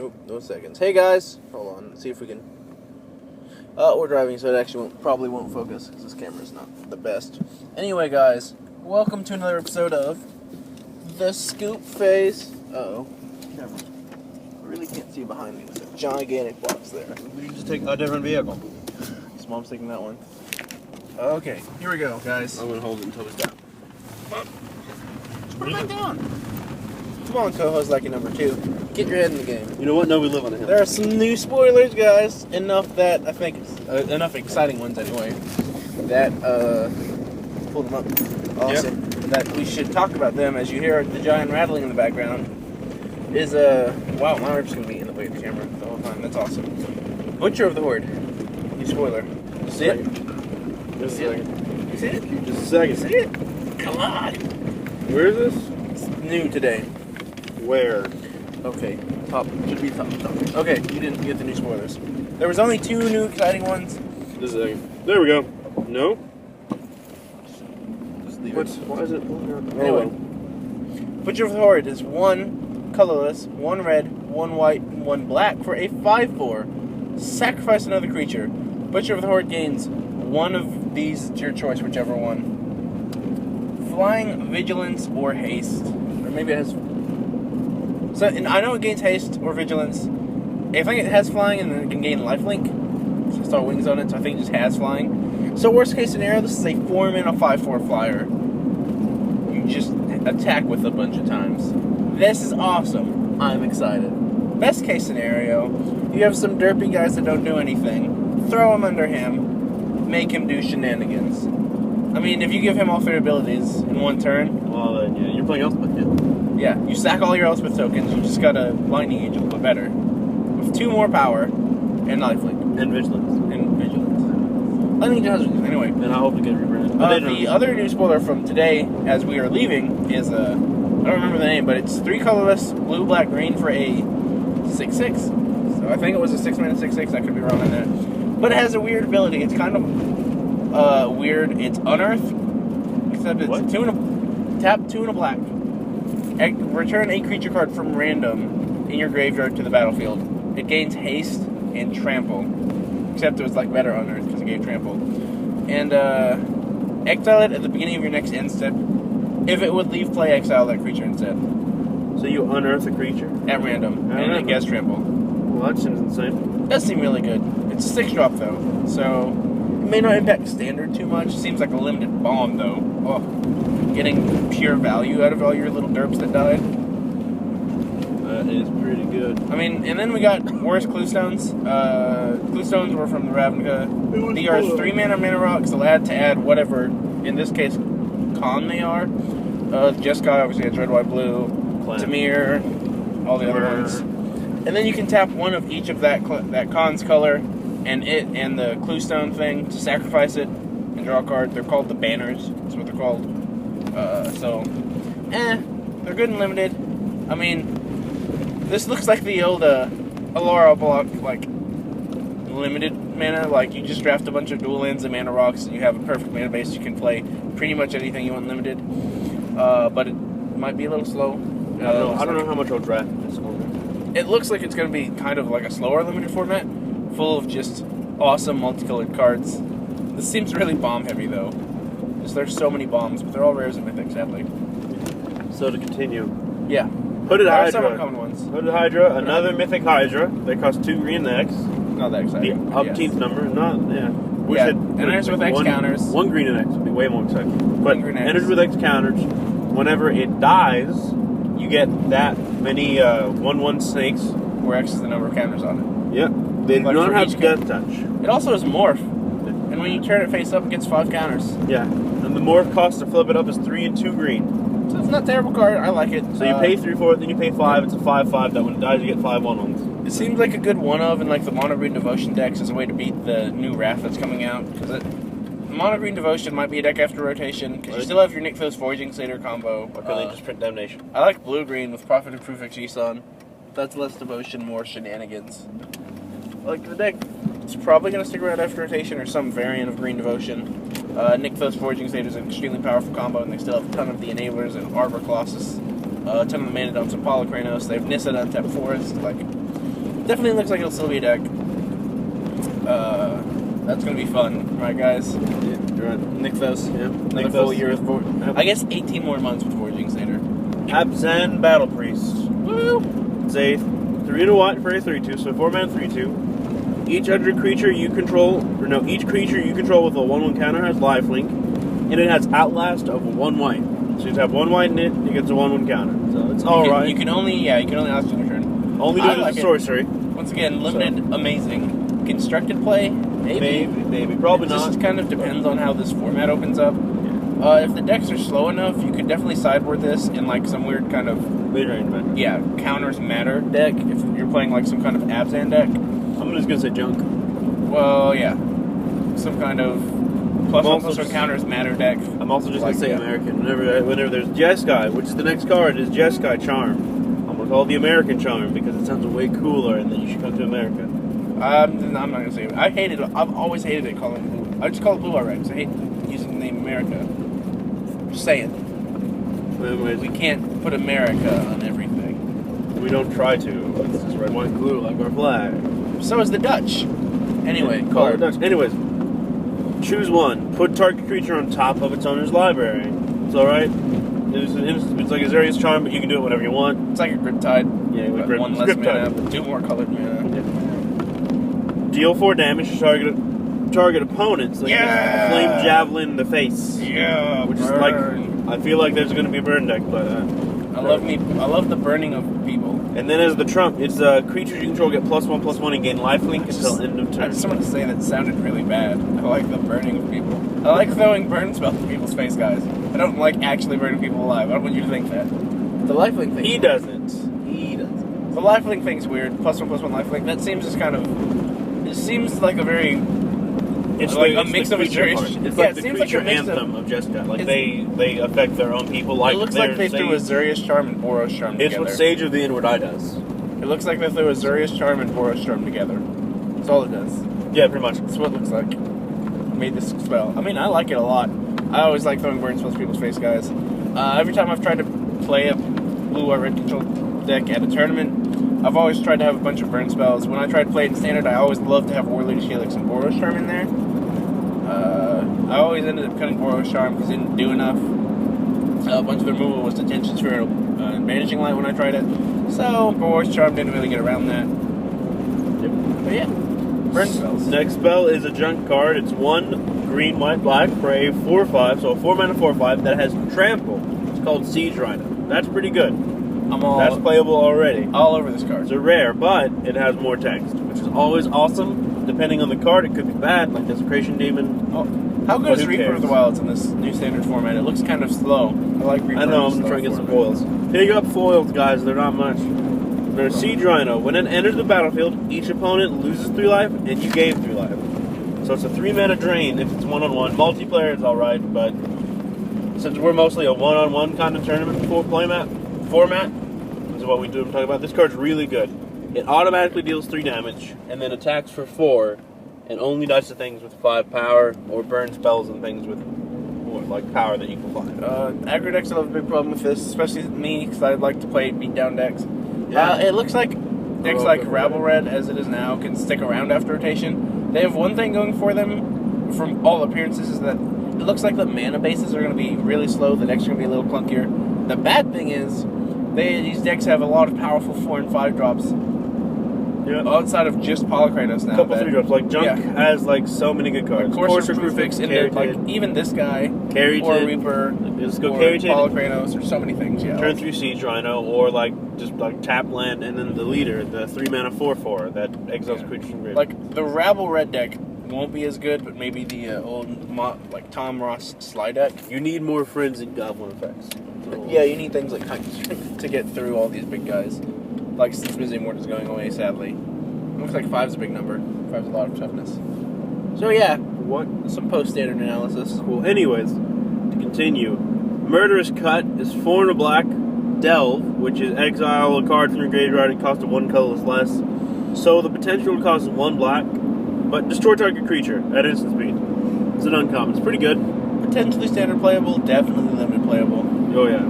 Nope, no seconds. Hey guys, hold on. Let's see if we can. We're driving, so it actually probably won't focus because this camera's not the best. Anyway, guys, welcome to another episode of the Scoop Face. Uh-oh, never. I really can't see behind me. There's a gigantic box there. We can just take a different vehicle. So Mom's taking that one. Okay, here we go, guys. I'm gonna hold it until it's down. Put it back down. Come on, co-host like a number 2. Get your head in the game. You know what? No, we live on a hill. There are some new spoilers, guys. Enough that I think enough exciting ones anyway. That pulled them up. Awesome. Yep. That we should talk about them as you hear the giant rattling in the background. Is wow, my rib's gonna be in the way of the camera the whole time. That's awesome. Butcher of the Horde. New spoiler. See it? Just a second. You see it? Just a second. See it? Come on. Where is this? It's new today. Where? Okay, top. Should be top. Okay, you didn't get the new spoilers. There was only 2 new exciting ones. Just a second. There we go. No? Just leave What's, it. why is it? Anyway, Butcher of the Horde is 1 colorless, 1 red, 1 white, and 1 black for a 5/4. Sacrifice another creature. Butcher of the Horde gains 1 of these to your choice, whichever one. Flying, vigilance, or haste. Or maybe it has. So, and I know it gains haste or vigilance. I think it has flying and then it can gain lifelink. So start wings on it, so I think it just has flying. So worst case scenario, this is a 4-mana 5/4 flyer. You just attack with a bunch of times. This is awesome. I'm excited. Best case scenario, you have some derpy guys that don't do anything. Throw him under him. Make him do shenanigans. I mean, if you give him all 3 abilities in 1 turn... Well, then, yeah, you're playing Elspeth, yeah. Yeah, you sack all your Elspeth tokens, you just got a Lightning Angel, but better. With 2 more power, and lifelink. And vigilance. Lightning Angel has anyway. And I hope to get reprinted. The other new spoiler from today, as we are leaving, is, I don't remember the name, but it's 3 colorless, blue, black, green for a 6/6. So I think it was a 6-mana 6/6, I could be wrong on that. But it has a weird ability, it's kind of weird. It's Unearth, except it's 2 and a tap, 2 and a black. Return a creature card from random in your graveyard to the battlefield. It gains haste and trample, except it was like better Unearth because it gave trample. And exile it at the beginning of your next end step. If it would leave play, exile that creature instead. So you unearth a creature? At random, and it gets trample. Well, that seems insane. Does seem really good. It's a 6-drop though, so it may not impact standard too much. Seems like a limited bomb though. Oh, getting pure value out of all your little derps that died. That is pretty good. I mean, and then we got worse Cluestones. Cluestones were from the Ravnica. They are 3-mana mana rocks allowed to add whatever, in this case, con they are. Jeskai obviously has red, white, blue. Tamir, all the other ones. And then you can tap 1 of each of that con's color and the Cluestone thing to sacrifice it and draw a card. They're called the banners. That's what they're called. They're good and limited. I mean, this looks like the old Alara block, like limited mana. Like you just draft a bunch of dual lands and mana rocks, and you have a perfect mana base. You can play pretty much anything you want limited. But it might be a little slow. I don't know how much I'll draft this one. It looks like it's going to be kind of like a slower limited format, full of just awesome multicolored cards. This seems really bomb heavy though. Just there's so many bombs, but they're all rares and mythics, sadly. So to continue. Yeah. Hooded There are Hydra. some uncommon ones. Hooded Hydra, another mythic Hydra. They cost 2 green X. Not that exciting. The upteenth number, Yeah, enters with X counters. 1 green and X would be way more exciting. But 1 green X. enters with X counters. Whenever it dies, you get that many 1/1 snakes. Where X is the number of counters on Yep. They do Like not for have each death touch. it. It also has Morph. And when you turn it face up, it gets 5 counters. Yeah. And the morph cost to flip it up is 3 and 2 green. So it's not a terrible card. I like it. So you pay 3 for it, then you pay 5. It's a 5/5 that when it dies, you get 5 1/1s. It seems like a good one-of in like the Mono Green Devotion decks as a way to beat the new Wrath that's coming out. Because Mono Green Devotion might be a deck after rotation, because you still have your Nykthos Forging Satyr combo. Or can they just print Damnation? I like Blue-Green with Prophet of Proof Exeson. That's less devotion, more shenanigans. I like the deck. It's probably going to stick around after rotation or some variant of Green Devotion. Nykthos Forging Satyr is an extremely powerful combo, and they still have a ton of the enablers and Arbor Colossus. A ton of the mana dumps of Polykranos. They have Nissa to untap Forest. Like, Definitely looks like it'll still be a deck. That's gonna be fun, right, guys? Yeah, you're right. Nixos. Yeah. Another full year of I guess 18 more months with Forging Standard. Abzan Battle Priest. Woo! It's a 3 white for a 3/2, so 4-mana 3/2. Each creature you control with a 1/1 counter has lifelink, and it has Outlast of 1 white. So you have 1 white in it, it gets a 1/1 counter. So it's alright. You can only outlast on your turn. Only do it as a sorcery. Once again, limited, amazing. Constructed play, maybe. Probably it not. Just kind of depends on how this format opens up. If the decks are slow enough, you could definitely sideboard this in like some weird kind of mid-range man. Yeah, counters matter deck. If you're playing like some kind of Abzan deck. I'm just gonna say junk. Well, yeah, some kind of +1/+1 counters matter deck. I'm also just gonna say American. Whenever there's Jeskai, which is the next card, is Jeskai Charm. I'm gonna call it the American Charm because it sounds way cooler, and then you should come to America. I'm not gonna say it. I hate it. I've always hated it calling it blue. I just call it blue already because I hate using the name America. Just saying. Anyways, we can't put America on everything. We don't try to. It's just red, white, blue like our flag. So is the Dutch. Anyway, call it Dutch. Anyways, choose one. Put target creature on top of its owner's library. It's alright. It's like a Azorius Charm, but you can do it whenever you want. It's like a Griptide. Yeah, with one less mana, but 2 more colored mana. Yeah. Deal 4 damage to target opponents. Like Flame Javelin in the face. Yeah, which is like, I feel like there's going to be a burn deck by that. I love the burning of people. And then as the trump, it's creatures you control get +1/+1 and gain lifelink until end of turn. I just want to say that sounded really bad. I like the burning of people. I like throwing burn spells at people's face, guys. I don't like actually burning people alive. I don't want you to think that. The lifelink thing. He doesn't. The lifelink thing's weird. +1/+1 lifelink. That seems just kind of. It seems like a very. It's like a mix of Azorius. It's like the creature anthem of Jeskai. Like they affect their own people. Like it looks like they threw Azorius Charm and Boros Charm together. It's what Sage of the Inward Eye does. It looks like they threw Azorius Charm and Boros Charm together. That's all it does. Yeah, pretty much. That's what it looks like. Made this spell. I mean, I like it a lot. I always like throwing burn spells at people's face, guys. Every time I've tried to play a blue or red control deck at a tournament, I've always tried to have a bunch of burn spells. When I tried to play it in Standard, I always loved to have Warleader's Helix and Boros Charm in there. I always ended up cutting Boros Charm because it didn't do enough. A bunch of the removal was Detention Sphere and Banishing Light when I tried it. So, Boros Charm didn't really get around that. Yep. But yeah, burn spells. Next spell is a junk card. It's 1 green, white, black for a 4/5, so a 4-mana 4/5 that has Trample. It's called Siege Rhino. That's pretty good. That's playable already. All over this card. It's a rare, but it has more text, which is always awesome. Depending on the card, it could be bad, like Desecration Demon. Oh, how good is Reaper of the Wilds in this new Standard format? It looks kind of slow. I like Reaper. I know, I'm trying to get some foils. Pick up foils, guys. They're not much. There's Siege Rhino. When it enters the battlefield, each opponent loses 3 life, and you gain 3 life. So it's a 3-mana drain if it's 1-on-1. Multiplayer is alright, but since we're mostly a 1-on-1 kind of tournament format, this is what we do. I'm talking about. This card's really good. It automatically deals 3 damage, and then attacks for 4, and only dies to things with 5 power, or burn spells and things with like power that you can find. Aggro decks have a big problem with this, especially me, because I like to play beatdown decks. Yeah. It looks like decks like Rabble Red, as it is now, can stick around after rotation. They have one thing going for them, from all appearances, is that it looks like the mana bases are going to be really slow, the decks are going to be a little clunkier. The bad thing is, these decks have a lot of powerful 4 and 5 drops. Yeah. Outside of just Polykratos now. A couple 3 drops. Like Junk has like so many good cards. Courser Prefix, and like even this guy, or Reaper, just go or Polykratos, or so many things. Yeah. Turn 3 Siege Rhino, or like just like tap land, and then the leader, the 3-mana 4/4 that exiles creatures from grid. Like the Rabble Red deck won't be as good, but maybe the old like Tom Ross slide deck. You need more friends in Goblin effects. Yeah, you need things like to get through all these big guys. Like since Visiting Ward is going away, sadly. It looks like 5's a big number. 5's a lot of toughness. So yeah, some post-standard analysis. Cool. Anyways, to continue, Murderous Cut is 4 and a black. Delve, which is exile a card from your graveyard. It costs 1 colorless less. So the potential to cost 1 black, but destroy target creature at instant speed. It's an uncommon. It's pretty good. Potentially standard playable. Definitely limited playable. Oh yeah.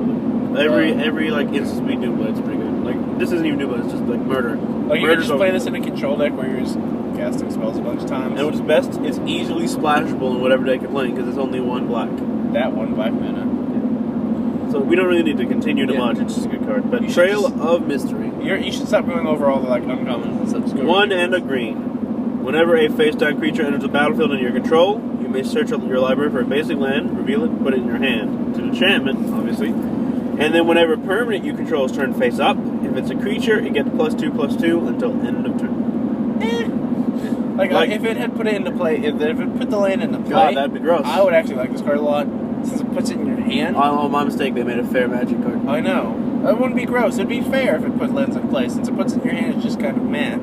Every like instant speed Doom Blade's pretty good. Like this isn't even new, but it's just like murder. Like you can just play this in a control deck where you're just casting spells a bunch of times. And what's best, it's easily splashable in whatever deck you're playing because it's only one black. That one black mana. So we don't really need to continue to much. It's just a good card. But Trail of Mystery. You should stop going over all the like uncommons and stuff. One and a green. Whenever a face-down creature enters the battlefield under your control, you may search your library for a basic land, reveal it, put it in your hand. It's an enchantment, obviously. And then whenever a permanent you control is turned face up, if it's a creature, it gets +2/+2 until end of turn. Like if it had put it into play, if it put the land into play, God, that'd be gross. I would actually like this card a lot since it puts it in your hand. Oh, my mistake. They made a fair magic card. I know. That wouldn't be gross. It'd be fair if it put lands in play. Since it puts it in your hand, it's just kind of meh.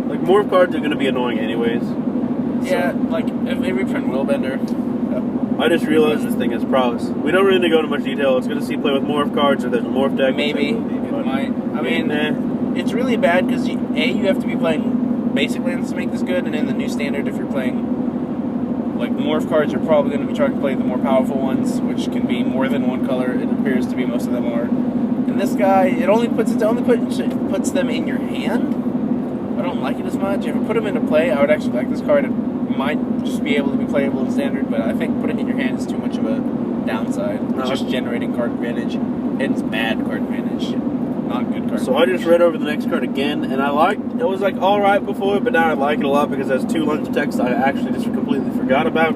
Like morph cards are going to be annoying anyways. Yeah, like if they reprint Willbender. I just realized this thing has prowess. We don't really need to go into much detail. It's going to see play with morph cards or there's a morph deck. Maybe it might. I mean, it's really bad because you have to be playing basic lands to make this good, and in the new standard, if you're playing like morph cards, you're probably going to be trying to play the more powerful ones, which can be more than one color. It appears to be most of them are. And this guy, it only puts them in your hand. I don't like it as much. If I put them into play, I would actually like this card. It might just be able to be playable in standard, but I think putting it in your hand is too much of a downside. It's just generating card advantage. It's bad card advantage. Not good card So advantage. I just read over the next card again, and it was like alright before, but now I like it a lot because it has 2 lines of text I actually just completely forgot about.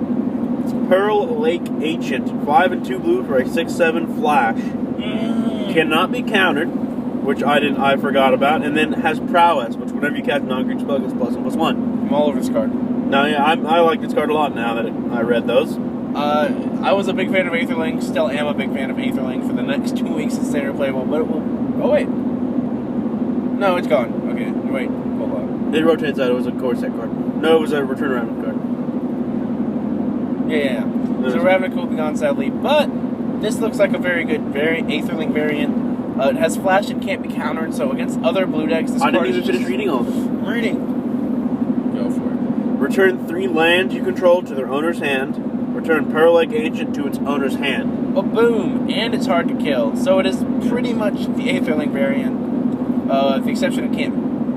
It's Pearl Lake Ancient, 5 and 2 blue for a 6/7 flash. Cannot be countered, which I forgot about, and then has prowess, which whenever you cast non-creature spell gets +1/+1. I'm all over this card. Now, yeah, I like this card a lot now that I read those. I was a big fan of Aetherling, still am a big fan of Aetherling for the next 2 weeks it's standard playable, but it will... Oh, wait. No, it's gone. Okay, wait, hold on. It rotates out, it was a core set card. No, it was a return around card. Yeah. So Ravnica will be gone, sadly, but this looks like a very good Aetherling variant. It has flash and can't be countered, so against other blue decks, this I card didn't even finish reading all of them. I'm reading. Go for it. Return 3 lands you control to their owner's hand. Return Pearl Lake Ancient to its owner's hand. Oh, boom! And it's hard to kill, so it is pretty much the Aetherling variant. With the exception it can't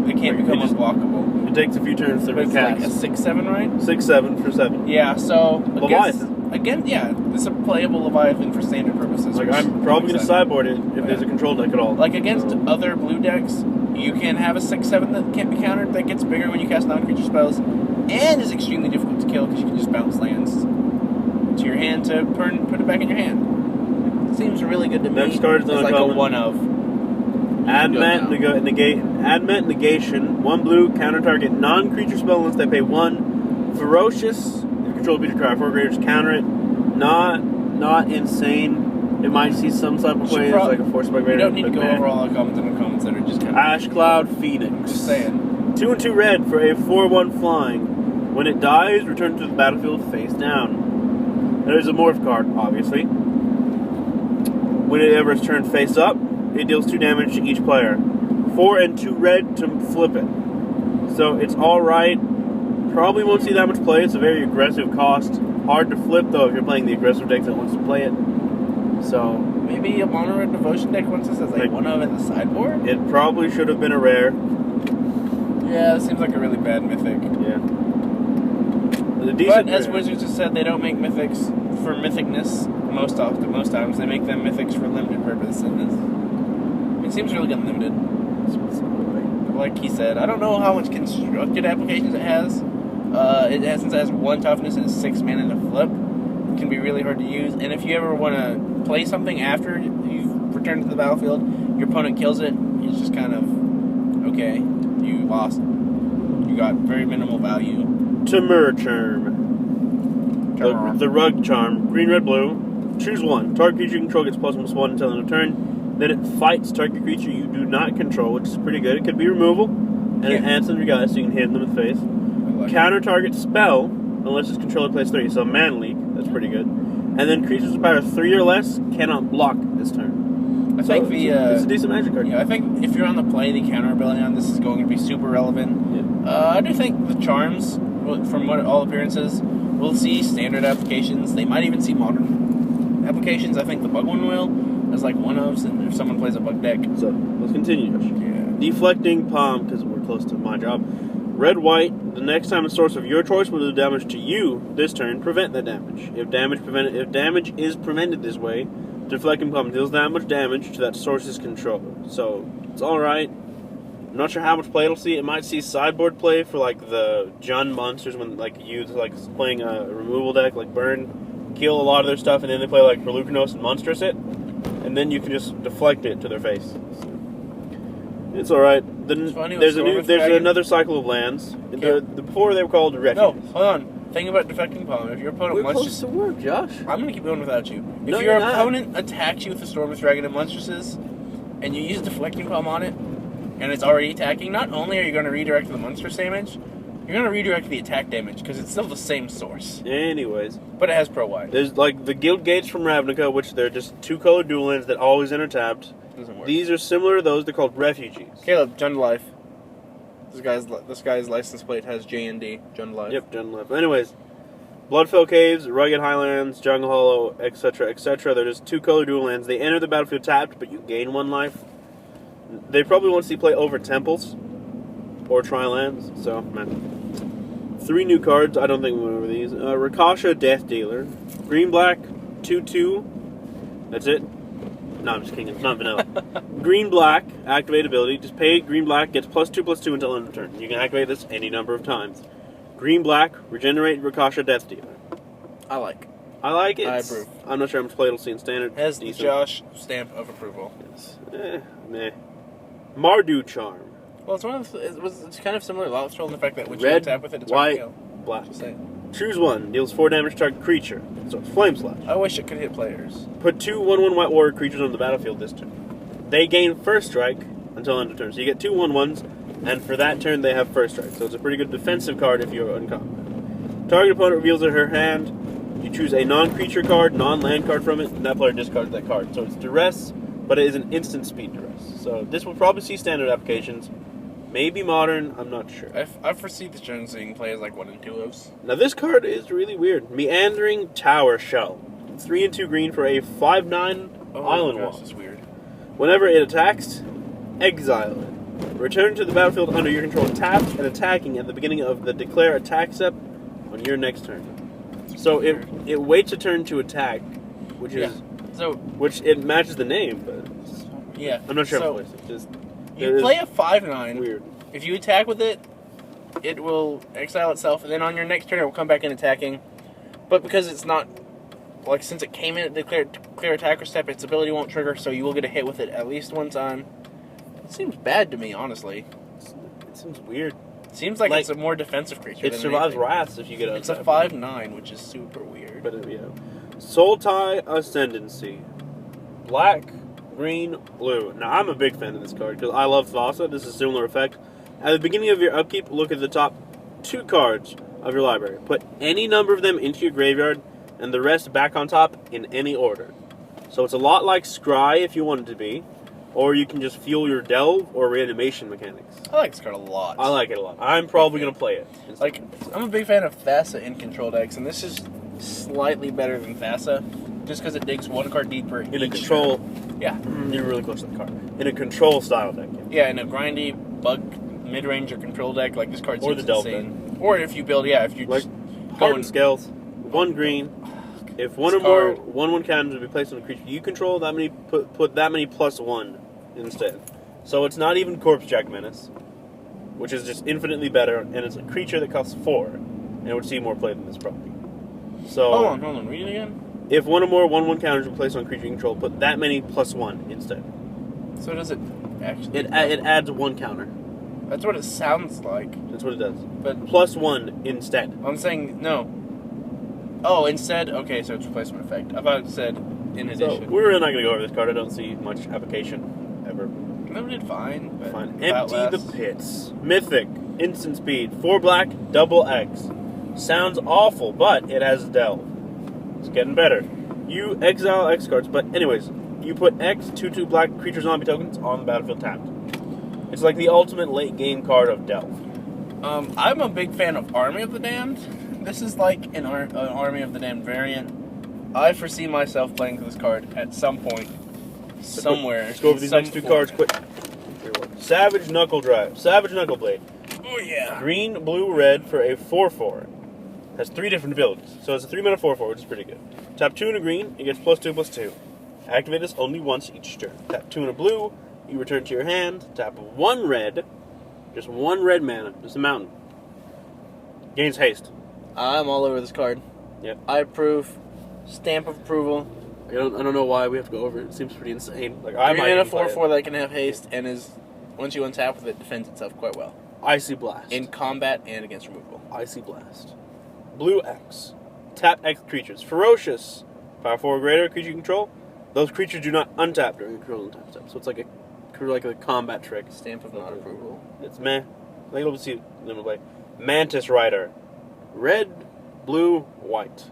become unblockable. It takes a few turns to But it's cast. like a 6/7, right? 6/7 for 7. Yeah, so... Leviathan. Again, yeah, it's a playable Leviathan for standard purposes. Like, I'm probably going to sideboard it if there's a control deck at all. Like, against other blue decks, you can have a 6/7 that can't be countered, that gets bigger when you cast non-creature spells, and is extremely difficult to kill because you can just bounce lands to your hand to put it back in your hand. Seems really good to me. Next card is it's like a one of. Admet Negation. 1 blue, counter target non-creature spell unless they pay 1. Ferocious. If you control a creature card 4 greater, just counter it. Not insane. It might see some type of play as like a force by greater. You don't need to go over all the comments and comments that are just kind of... Ash Cloud Phoenix. Just saying. 2 and 2 red for a 4/1 flying. When it dies, return to the battlefield face down. There's a morph card, obviously. Whenever it's turned face up, it deals 2 damage to each player. 4 and 2 red to flip it. So it's alright. Probably won't see that much play. It's a very aggressive cost. Hard to flip, though, if you're playing the aggressive deck that wants to play it. So maybe a mono red devotion deck wants this as like one of in the sideboard? It probably should have been a rare. Yeah, it seems like a really bad mythic. Yeah. But as Wizards have said, they don't make mythics for mythicness most times. They make them mythics for limited purpose. And it seems really good limited. Like he said, I don't know how much constructed applications it has. Since it has 1 toughness and 6 mana to flip, it can be really hard to use. And if you ever want to play something after you've returned to the battlefield, your opponent kills it, it's just kind of, okay, you lost. You got very minimal value. Temur Charm. The Rug Charm. Green, red, blue. Choose 1. Target creature you control gets +1/+1 until end of turn. Then it fights target creature you do not control, which is pretty good. It could be removal. And it answers your guys so you can hit them in the face. Counter target spell, unless its controller plays 3. So Man League, that's pretty good. And then creatures with power 3 or less cannot block this turn. I think it's a decent magic card. Yeah, I think if you're on the play, the counter ability on this is going to be super relevant. Yeah. I do think the charms, from what all appearances, will see standard applications. They might even see modern applications. I think the bug one will. as like one-ofs, and if someone plays a bug deck. So, let's continue, Josh. Yeah. Deflecting Palm, because we're close to my job. Red, white, the next time a source of your choice will do damage to you this turn, prevent that damage. If damage is prevented this way, Deflecting Palm deals that much damage to that source's control. So, it's alright. I'm not sure how much play it'll see. It might see sideboard play for like the Jund monsters when like you like playing a removal deck like Burn, kill a lot of their stuff, and then they play like Pelucanos and Monstrous it, and then you can just deflect it to their face. It's alright. There's another cycle of lands. Before they were called refuge. No, hold on. Thing about Deflecting Palm, if your opponent We're close to work, Josh. I'm gonna keep going without you. No, If your you're not. opponent attacks you with the Storm Dragon and Monstresses, and you use Deflecting Palm on it, and it's already attacking, not only are you going to redirect the monstrous damage, you're going to redirect the attack damage, because it's still the same source. Anyways. But it has pro-wide. There's like the Guild Gates from Ravnica, which they're just 2-color dual lands that always enter tapped. Doesn't work. These are similar to those, they're called refugees. Caleb, Jund Life. This guy's license plate has J&D, Jund Life. Yep, Jund Life. Anyways, Bloodfell Caves, Rugged Highlands, Jungle Hollow, etc., etc. They're just 2-color dual lands. They enter the battlefield tapped, but you gain 1 life. They probably won't see play over temples or tri-lands, so, man. 3 new cards, I don't think we went over these. Rakasha, Death Dealer. Green-black, 2/2. That's it. No, I'm just kidding, it's not vanilla. Green-black, activate ability. Just pay green-black, gets +2/+2 until end of turn. You can activate this any number of times. Green-black, regenerate Rakasha, Death Dealer. I like it. I approve. I'm not sure how much play it'll see in standard. Has the Decent. Josh stamp of approval. Yes. Meh. Mardu Charm. Well, it's kind of similar to Loudstrel in the fact that when Red, you tap with it, it's white, hard to kill. black. Just saying. Choose one. Deals 4 damage to target creature. So it's Flame Slash. I wish it could hit players. Put 2 1/1 White Warrior creatures on the battlefield this turn. They gain first strike until end of turn. So you get 2 1/1s, and for that turn they have first strike. So it's a pretty good defensive card if you're uncommon. Target opponent reveals her hand. You choose a non-creature card, non-land card from it, and that player discards that card. So it's duress, but it is an instant speed duress. So this will probably see standard applications. Maybe modern, I'm not sure. I foresee this turn seeing play as like 1 and 2/ofs. Now this card is really weird. Meandering Tower Shell. 3 and 2 green for a 5/9 island wall. This is weird. Whenever it attacks, exile it. Return to the battlefield under your control tapped and attacking at the beginning of the declare attack step on your next turn. So it waits a turn to attack, which it matches the name, but yeah. I'm not sure So, how to place it. Just you play a 5/9. weird. If you attack with it, it will exile itself, and then on your next turn it will come back in attacking. But because it's not, like, since it came in at the clear attacker step, its ability won't trigger, so you will get a hit with it at least one time. It seems bad to me, honestly. It seems weird. It seems like it's a more defensive creature. It than survives anything. wraths if you get It's a 5/9, which is super weird. But yeah. Soul Tie Ascendancy. Black, green, blue. Now I'm a big fan of this card because I love Thassa. This is a similar effect. At the beginning of your upkeep, look at the top 2 cards of your library. Put any number of them into your graveyard and the rest back on top in any order. So it's a lot like Scry if you want it to be. Or you can just fuel your Delve or Reanimation mechanics. I like this card a lot. I like it a lot. I'm probably going to play it. Like, I'm a big fan of Thassa in control decks, and this is slightly better than Thassa, just because it digs 1 card deeper In a each control... turn. Yeah. You're really close to the card. In a control style deck. Yeah, in a grindy, bug, mid-range, or control deck, like this card Or seems the Delve insane. Or if you build, if you like just Hardened Scales, 1 green. If one or more 1/1 counters will be placed on a creature you control, that many put that many +1 instead. So it's not even Corpse Jack Menace, which is just infinitely better, and it's a creature that costs 4, and it would see more play than this probably. So hold on, read it again. If one or more 1/1 counters are placed on a creature you control, put that many +1 instead. So does it actually? It adds 1 counter. That's what it sounds like. That's what it does. But +1 instead. I'm saying no. Oh, instead. Okay, so it's replacement effect. I thought it said in addition. So we're really not going to go over this card. I don't see much application ever. No, we did fine. But Fine. without Empty less. the Pits. Mythic. Instant speed. 4 black, double X. Sounds awful, but it has Delve. It's getting better. You exile X cards, but anyways, you put X 2/2 black creature zombie tokens on the battlefield tapped. It's like the ultimate late game card of Delve. I'm a big fan of Army of the Damned. This is like an Army of the Damned variant. I foresee myself playing this card at some point somewhere. Let's go over these next two cards quick. Savage Knuckle Drive. Savage Knuckle Blade. Oh yeah. Green, blue, red for a 4/4. Has 3 different abilities. So it's a 3-mana 4/4, which is pretty good. Tap 2 in a green, it gets +2/+2. Activate this only once each turn. Tap 2 in a blue, you return to your hand. Tap 1 red, just 1 red mana, just a mountain. Gains haste. I'm all over this card. Yep. I approve. Stamp of approval. I don't know why we have to go over it. It seems pretty insane. Like I might in a 4/4 that can have haste and is, once you untap with it, defends itself quite well. Icy Blast. In combat and against removal. Icy Blast. Blue X. Tap X creatures. Ferocious. Power 4 or greater creature you control. Those creatures do not untap during the control and tap step. So it's like a combat trick. Stamp of not approval. It's meh. I think it'll see them play. Mantis Rider. Red, blue, white.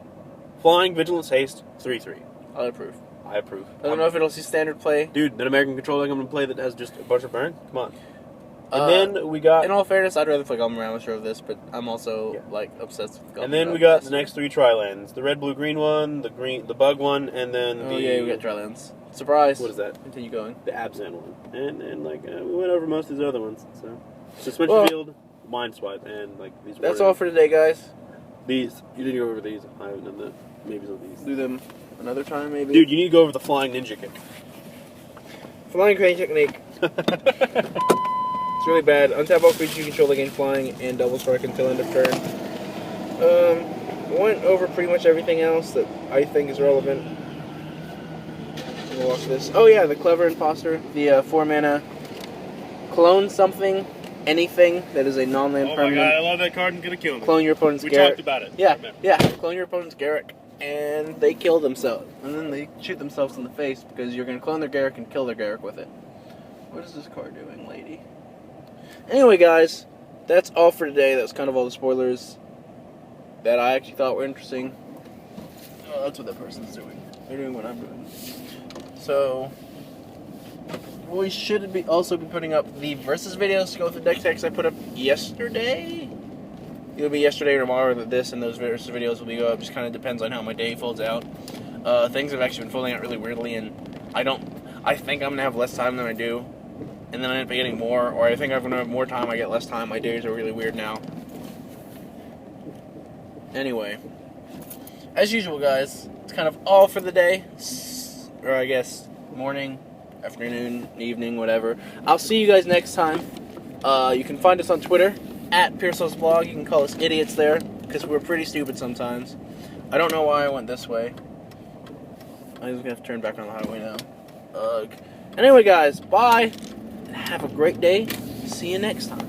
Flying, Vigilance, Haste, 3/3. I approve. I approve. I don't know if it'll see standard play. Dude, an American control deck I'm going to play that has just a bunch of burn? Come on. And then we got... In all fairness, I'd rather play Goblin Ramager of this, but I'm also, obsessed with Goblin And then we got the next 3 Tri-Lands. The red, blue, green one, the bug one, and then Oh yeah, we got Tri-Lands. Surprise. What is that? Continue going. The Abzan one. And we went over most of these other ones. So, Suspension Field, Mind Swipe, and these That's all for today, guys. These. You didn't go over these. I haven't done that. Maybe some of these. Do them another time, maybe? Dude, you need to go over the Flying Ninja Kick. Flying Crane Technique. It's really bad. Untap all creatures you control that gain flying and double strike until end of turn. Went over pretty much everything else that I think is relevant. We'll watch this. Oh yeah, the Clever Imposter. The 4 mana clone something, anything that is a non-land permanent. Oh my god, I love that card and gonna kill me. Clone your opponent's We Garrett. talked about it. Yeah. Clone your opponent's Garrick. And they kill themselves. And then they shoot themselves in the face because you're going to clone their Garrick and kill their Garrick with it. What is this card doing, lady? Anyway, guys, that's all for today. That's kind of all the spoilers that I actually thought were interesting. Oh, that's what that person's doing. They're doing what I'm doing. So, we should also be putting up the versus videos to go with the deck techs I put up yesterday. It'll be yesterday or tomorrow that this and those versus videos will be go up. Just kind of depends on how my day folds out. Things have actually been folding out really weirdly, and I think I'm going to have less time than I do. And then I end up getting more, or I think I'm going to have more time, I get less time. My days are really weird now. Anyway, as usual, guys, it's kind of all for the day. Or I guess morning, afternoon, evening, whatever. I'll see you guys next time. You can find us on Twitter, @PearsosBlog. You can call us idiots there, because we're pretty stupid sometimes. I don't know why I went this way. I'm just going to have to turn back on the highway now. Anyway, guys, bye. And have a great day. See you next time.